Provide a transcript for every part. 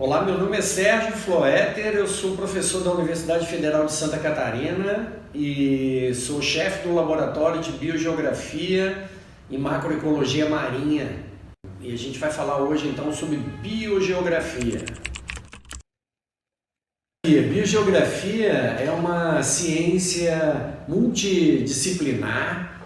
Olá, meu nome é Sérgio Floeter, eu sou professor da Universidade Federal de Santa Catarina e sou chefe do Laboratório de Biogeografia e Macroecologia Marinha. E a gente vai falar hoje então sobre biogeografia. Biogeografia é uma ciência multidisciplinar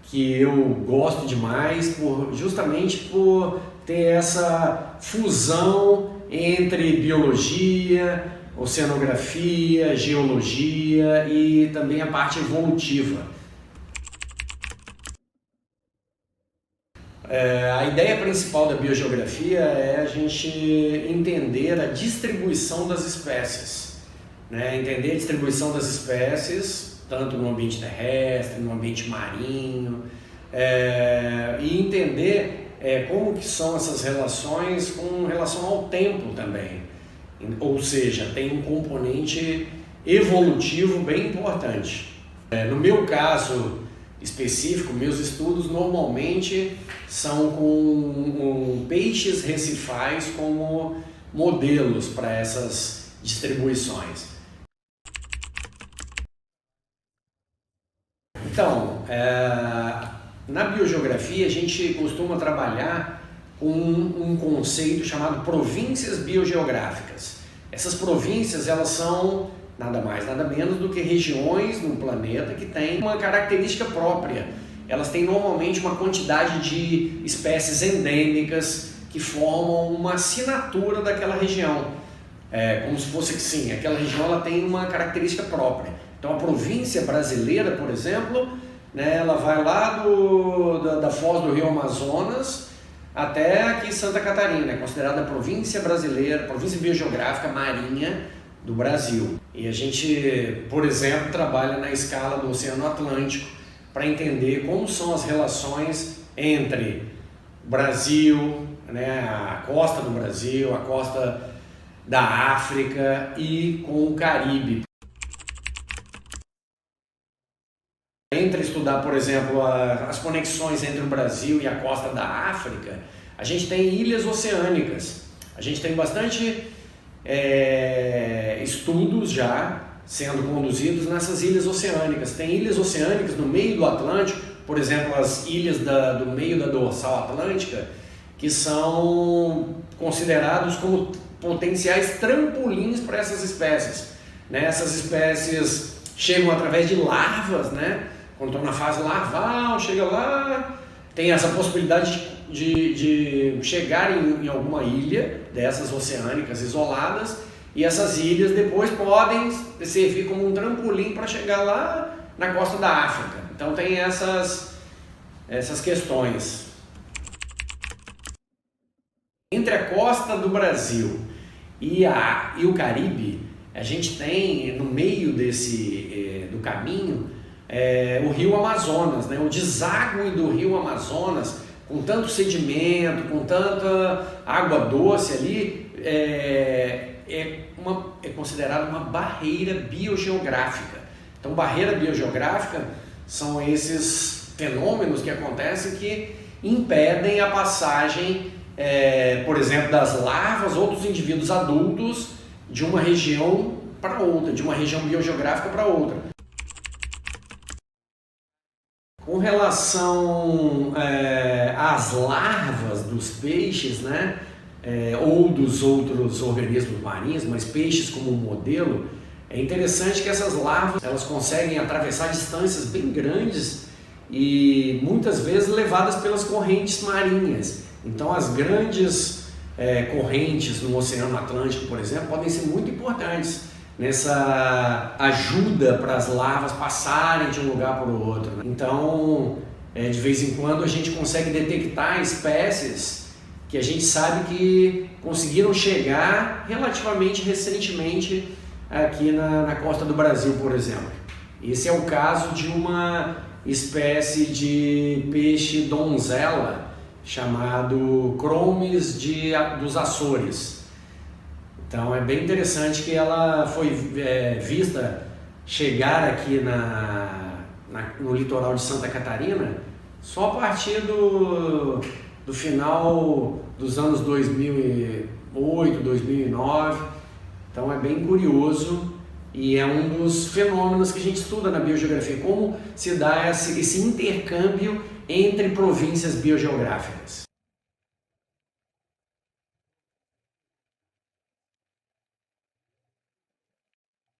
que eu gosto demais justamente por ter essa fusão entre biologia, oceanografia, geologia e também a parte evolutiva. A ideia principal da biogeografia é a gente entender a distribuição das espécies, né? Entender a distribuição das espécies, tanto no ambiente terrestre, no ambiente marinho, e entender como que são essas relações com relação ao tempo também. Ou seja, tem um componente evolutivo bem importante. No meu caso específico, meus estudos normalmente são com peixes recifais como modelos para essas distribuições. Então, na biogeografia a gente costuma trabalhar com um conceito chamado províncias biogeográficas. Essas províncias, elas são nada mais, nada menos do que regiões no planeta que têm uma característica própria. Elas têm normalmente uma quantidade de espécies endêmicas que formam uma assinatura daquela região. Como se fosse que sim, aquela região ela tem uma característica própria. Então a província brasileira, por exemplo, né, ela vai lá da foz do Rio Amazonas até aqui Santa Catarina, é considerada a província brasileira, província biogeográfica marinha do Brasil. E a gente, por exemplo, trabalha na escala do Oceano Atlântico para entender como são as relações entre o Brasil, né, a costa do Brasil, a costa da África e com o Caribe. Entre estudar, por exemplo, as conexões entre o Brasil e a costa da África, a gente tem ilhas oceânicas. A gente tem bastante estudos já sendo conduzidos nessas ilhas oceânicas. Tem ilhas oceânicas no meio do Atlântico, por exemplo, as ilhas do meio da dorsal atlântica, que são considerados como potenciais trampolins para essas espécies. Né? Essas espécies chegam através de larvas, né? Quando estão na fase larval, chega lá, tem essa possibilidade de chegar em alguma ilha dessas oceânicas isoladas, e essas ilhas depois podem servir como um trampolim para chegar lá na costa da África. Então tem essas questões. Entre a costa do Brasil e o Caribe, a gente tem no meio do caminho o Rio Amazonas, né? O deságue do Rio Amazonas, com tanto sedimento, com tanta água doce ali, é considerada uma barreira biogeográfica. Então, barreira biogeográfica são esses fenômenos que acontecem que impedem a passagem, por exemplo, das larvas ou dos indivíduos adultos de uma região para outra, de uma região biogeográfica para outra. Com relação às larvas dos peixes, né, ou dos outros organismos marinhos, mas peixes como modelo, é interessante que essas larvas elas conseguem atravessar distâncias bem grandes e muitas vezes levadas pelas correntes marinhas. Então as grandes correntes no Oceano Atlântico, por exemplo, podem ser muito importantes nessa ajuda para as larvas passarem de um lugar para o outro. Então, de vez em quando a gente consegue detectar espécies que a gente sabe que conseguiram chegar relativamente recentemente aqui na costa do Brasil, por exemplo. Esse é o caso de uma espécie de peixe donzela chamado Chromis dos Açores. Então é bem interessante que ela foi vista chegar aqui no litoral de Santa Catarina só a partir do final dos anos 2008, 2009. Então é bem curioso e é um dos fenômenos que a gente estuda na biogeografia, como se dá esse intercâmbio entre províncias biogeográficas.